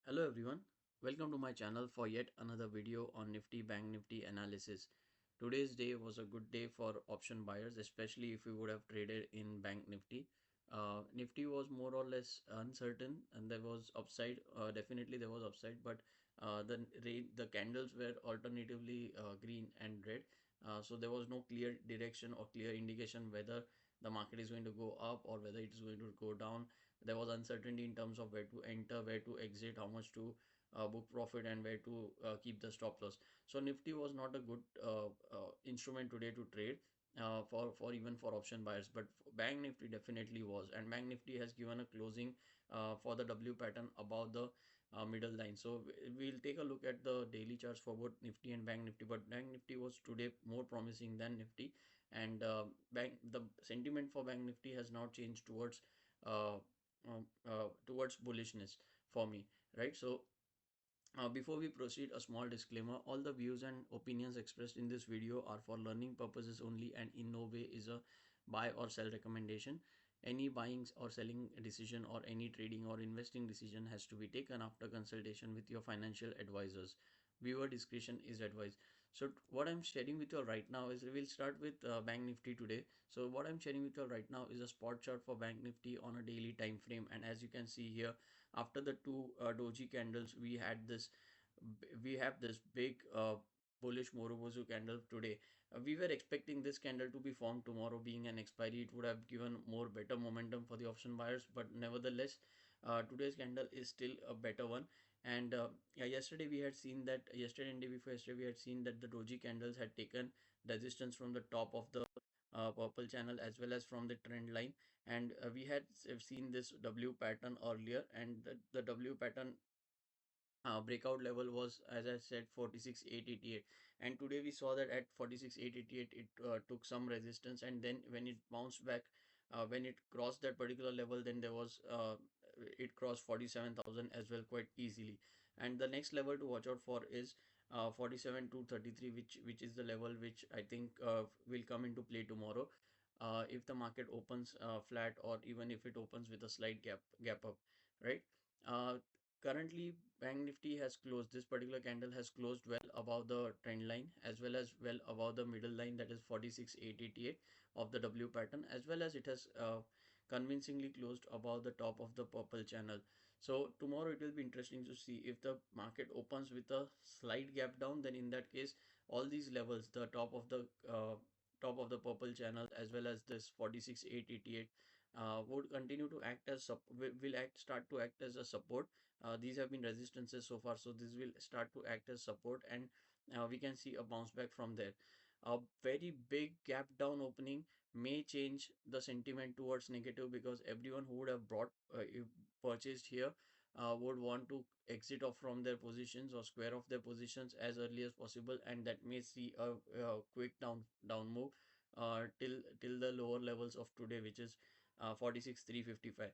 Hello everyone, welcome to my channel for yet another video on Nifty Bank Nifty analysis. Today's day was a good day for option buyers, especially if you would have traded in Bank Nifty. Nifty was more or less uncertain and there was upside, definitely there was upside, but the candles were alternatively green and red. So there was no clear direction or clear indication whether the market is going to go up or whether it is going to go down. There was uncertainty in terms of where to enter, where to exit, how much to book profit, and where to keep the stop loss. So Nifty was not a good instrument today to trade for even for option buyers, but Bank Nifty definitely was, and Bank Nifty has given a closing for the W pattern above the middle line. So we'll take a look at the daily charts for both Nifty and Bank Nifty, but Bank Nifty was today more promising than Nifty, and the sentiment for Bank Nifty has now changed uh, towards bullishness for me, right? So before we proceed, a small disclaimer: all the views and opinions expressed in this video are for learning purposes only and in no way is a buy or sell recommendation. Any buying or selling decision or any trading or investing decision has to be taken after consultation with your financial advisors. Viewer discretion is advised. So what I'm sharing with you right now is we'll start with Bank Nifty today. So what I'm sharing with you right now is a spot chart for Bank Nifty on a daily time frame, and as you can see here, after the two doji candles, we have this big bullish Morobozu candle today. We were expecting this candle to be formed tomorrow, being an expiry. It would have given more better momentum for the option buyers, but nevertheless, today's candle is still a better one. And yeah, yesterday we had seen that yesterday and day before yesterday we had seen that the doji candles had taken resistance from the top of the purple channel as well as from the trend line, and we had seen this W pattern earlier, and the W pattern breakout level was, as I said, 46,888, and today we saw that at 46,888 it took some resistance, and then when it bounced back, when it crossed that particular level, then there was it crossed 47,000 as well quite easily. And the next level to watch out for is 47,233, which is the level which I think will come into play tomorrow, if the market opens flat, or even if it opens with a slight gap up, right? uh, Currently Bank Nifty has closed, this particular candle has closed well above the trend line as well as well above the middle line, that is 46,888 of the W pattern, as well as it has convincingly closed above the top of the purple channel. So tomorrow it will be interesting to see if the market opens with a slight gap down, then in that case all these levels, the top of the purple channel as well as this 46,888 would continue to act as will act start to act as a support. These have been resistances so far, so this will start to act as support, and we can see a bounce back from there. A very big gap down opening may change the sentiment towards negative, because everyone who would have purchased here would want to exit off from their positions or square off their positions as early as possible, and that may see a quick down move till the lower levels of today, which is 46,355.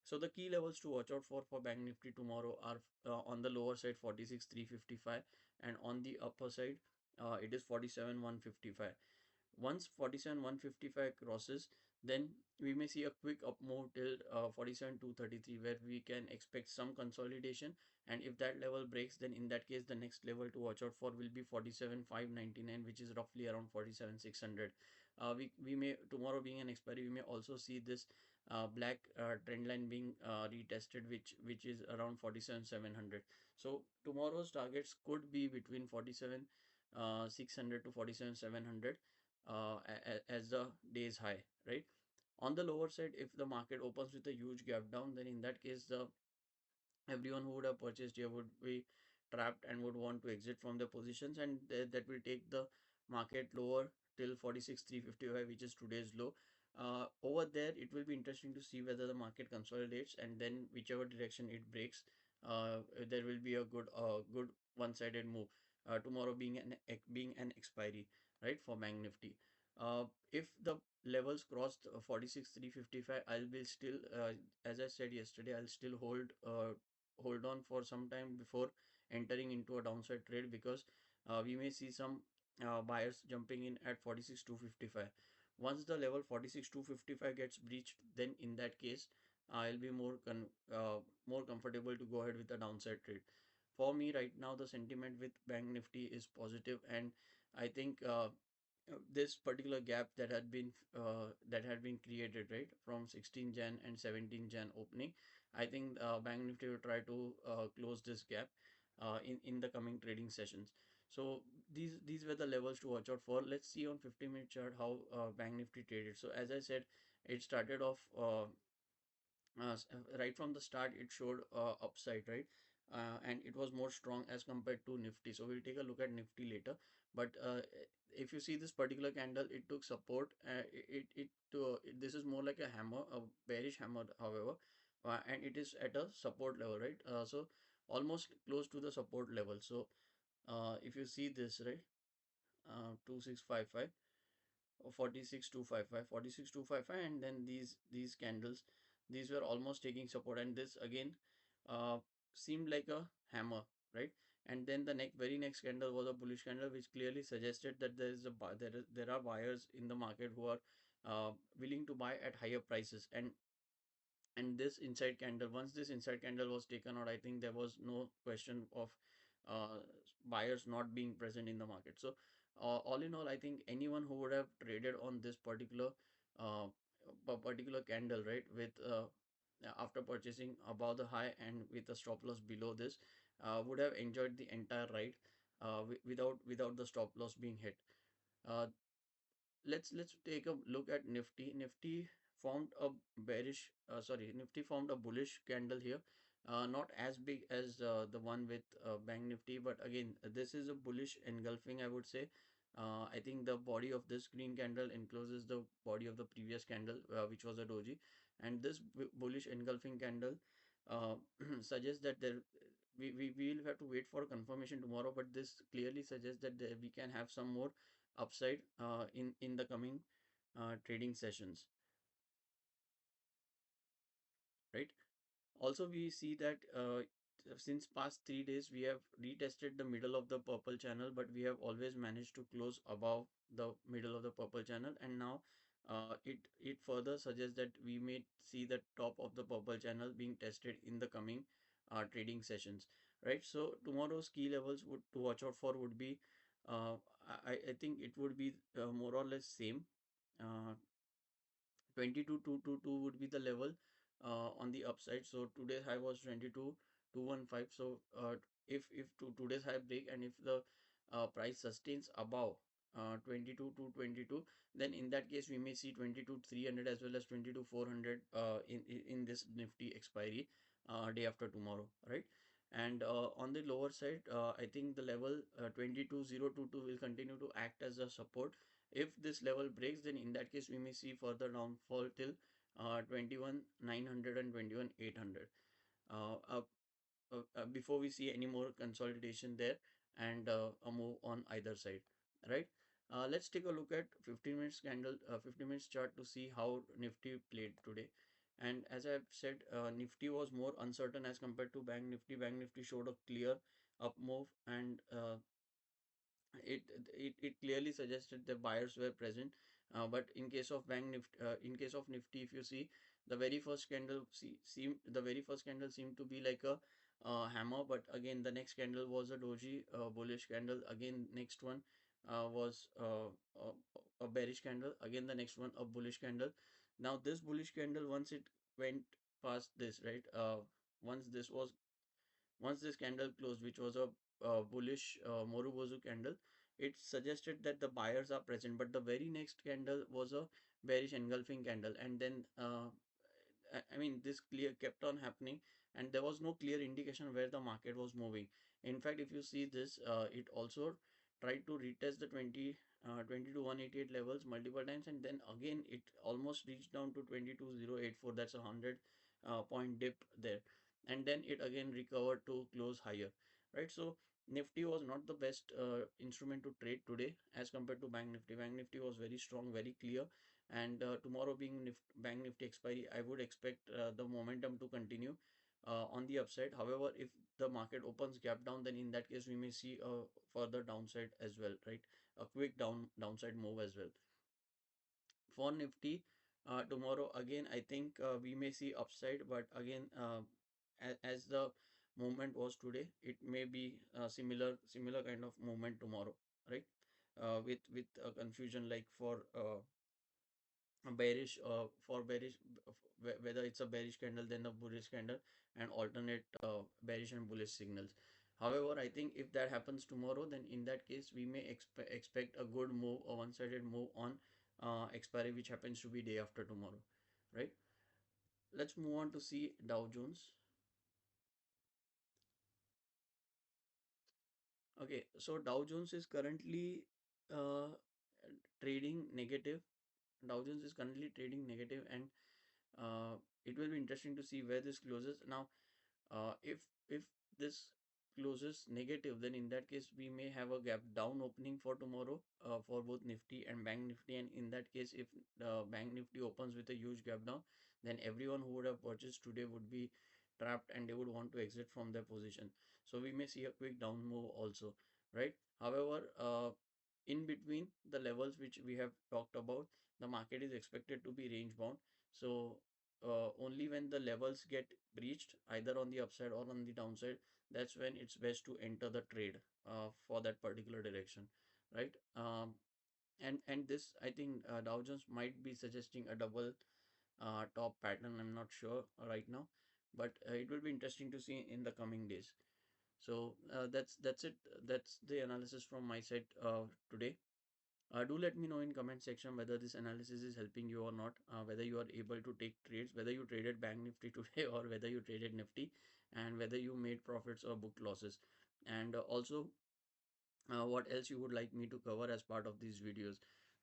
So the key levels to watch out for Bank Nifty tomorrow are on the lower side 46,355, and on the upper side it is 47,155. Once 47,155 crosses, then we may see a quick up move till 47,233, where we can expect some consolidation, and if that level breaks, then in that case the next level to watch out for will be 47,599, which is roughly around 47,600. We may, tomorrow being an expiry, we may also see this black trend line being retested, which is around 47,700. So tomorrow's targets could be between 47,600 to 47,700 as the day's high, right? On the lower side, if the market opens with a huge gap down, then in that case the everyone who would have purchased here would be trapped and would want to exit from their positions, and that will take the market lower till 46,355, which is today's low. Over there it will be interesting to see whether the market consolidates, and then whichever direction it breaks, there will be a good one-sided move tomorrow, being an expiry, right, for Bank Nifty. If the levels crossed 46,355, I'll be still, as I said yesterday, I'll still hold on for some time before entering into a downside trade, because we may see some buyers jumping in at 46,255. Once the level 46,255 gets breached, then in that case I'll be more comfortable to go ahead with the downside trade. For me right now, the sentiment with Bank Nifty is positive, and I think this particular gap that had been created right from 16 Jan and 17 Jan opening, I think Bank Nifty will try to close this gap in the coming trading sessions. So these were the levels to watch out for. Let's see on 50-minute chart how Bank Nifty traded. So as I said, it started off right from the start. It showed upside, right? And it was more strong as compared to Nifty. So we'll take a look at Nifty later. But if you see this particular candle, it took support. This is more like a hammer, a bearish hammer, however, and it is at a support level, right? So almost close to the support level. So if you see this, right, 2655 or 46255, 46255, and then these candles, these were almost taking support, and this again uh, seemed like a hammer, right? And then the very next candle was a bullish candle, which clearly suggested that there are buyers in the market who are willing to buy at higher prices. And this inside candle, once this inside candle was taken out, I think there was no question of uh, buyers not being present in the market. So all in all, I think anyone who would have traded on this uh, particular candle, right, with after purchasing above the high and with a stop loss below this, would have enjoyed the entire ride without the stop loss being hit. uh, let's take a look at Nifty. Nifty formed a Nifty formed a bullish candle here. Not as big as the one with Bank Nifty, but again, this is a bullish engulfing, I would say. I think the body of this green candle encloses the body of the previous candle, which was a doji, and this bullish engulfing candle uh, suggests that we will have to wait for confirmation tomorrow, but this clearly suggests that we can have some more upside in the coming trading sessions, right? Also, we see that since past 3 days we have retested the middle of the purple channel, but we have always managed to close above the middle of the purple channel, and now it further suggests that we may see the top of the purple channel being tested in the coming trading sessions, right? So tomorrow's key levels would to watch out for would be uh, I think it would be more or less same. uh, 22,222 would be the level on the upside. So today's high was 22,215. So if today's high break, and if the price sustains above 22,222, then in that case we may see 22,300 as well as 22,400 in this Nifty expiry day after tomorrow, right? And on the lower side, I think the level 22,022 will continue to act as a support. If this level breaks, then in that case we may see further downfall till 21,900 and 21,800 before we see any more consolidation there and a move on either side, right? Let's take a look at 15 minutes candle, 15 minutes chart to see how Nifty played today. And as I've said, Nifty was more uncertain as compared to Bank Nifty. Bank Nifty showed a clear up move, and it it clearly suggested the buyers were present. But in case of in case of Nifty, if you see the very first candle, the very first candle seemed to be like a hammer, but again the next candle was a doji bullish candle. Again, next one was a bearish candle. Again, the next one a bullish candle. Now this bullish candle, once it went past this, right? Once this candle closed, which was a bullish Morubozu candle, it suggested that the buyers are present. But the very next candle was a bearish engulfing candle, and then I mean, this clear kept on happening, and there was no clear indication where the market was moving. In fact, if you see this, it also tried to retest the 20 to 188 levels multiple times, and then again it almost reached down to 22,084. That's a 100 point dip there, and then it again recovered to close higher, right? So Nifty was not the best instrument to trade today as compared to Bank Nifty. Bank Nifty was very strong, very clear, and tomorrow being Bank Nifty expiry, I would expect the momentum to continue on the upside. However, if the market opens gap down, then in that case we may see a further downside as well, right? A quick downside move as well. For Nifty, Tomorrow again, I think we may see upside, but again, as the movement was today, it may be similar kind of movement tomorrow, right? With confusion like for bearish, whether it's a bearish candle then a bullish candle, and alternate bearish and bullish signals. However, I think if that happens tomorrow, then in that case we may expect a good move, a one-sided move on expiry, which happens to be day after tomorrow, right? Let's move on to see Dow Jones. Okay, so Dow Jones is currently uh, trading negative. Dow Jones is currently trading negative, and it will be interesting to see where this closes. Now, if this closes negative, then in that case we may have a gap down opening for tomorrow for both Nifty and Bank Nifty. And in that case, if the Bank Nifty opens with a huge gap down, then everyone who would have purchased today would be trapped and they would want to exit from their position. So we may see a quick down move also, right? However, in between the levels which we have talked about, the market is expected to be range bound. So only when the levels get breached, either on the upside or on the downside, that's when it's best to enter the trade for that particular direction, right? And this, I think, Dow Jones might be suggesting a double top pattern. I'm not sure right now, but it will be interesting to see in the coming days. So that's it. That's the analysis from my side today. Do let me know in comment section whether this analysis is helping you or not, whether you are able to take trades, whether you traded Bank Nifty today or whether you traded Nifty, and whether you made profits or booked losses. And also, what else you would like me to cover as part of these videos.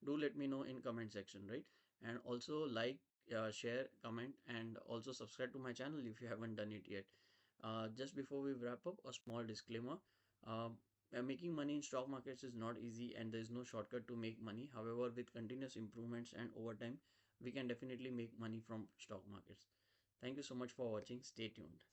Do let me know in comment section, right? And also like, share, comment, and also subscribe to my channel if you haven't done it yet. Just before we wrap up, a small disclaimer. um, Making money in stock markets is not easy, and there is no shortcut to make money. However, with continuous improvements and over time, we can definitely make money from stock markets. Thank you so much for watching. Stay tuned.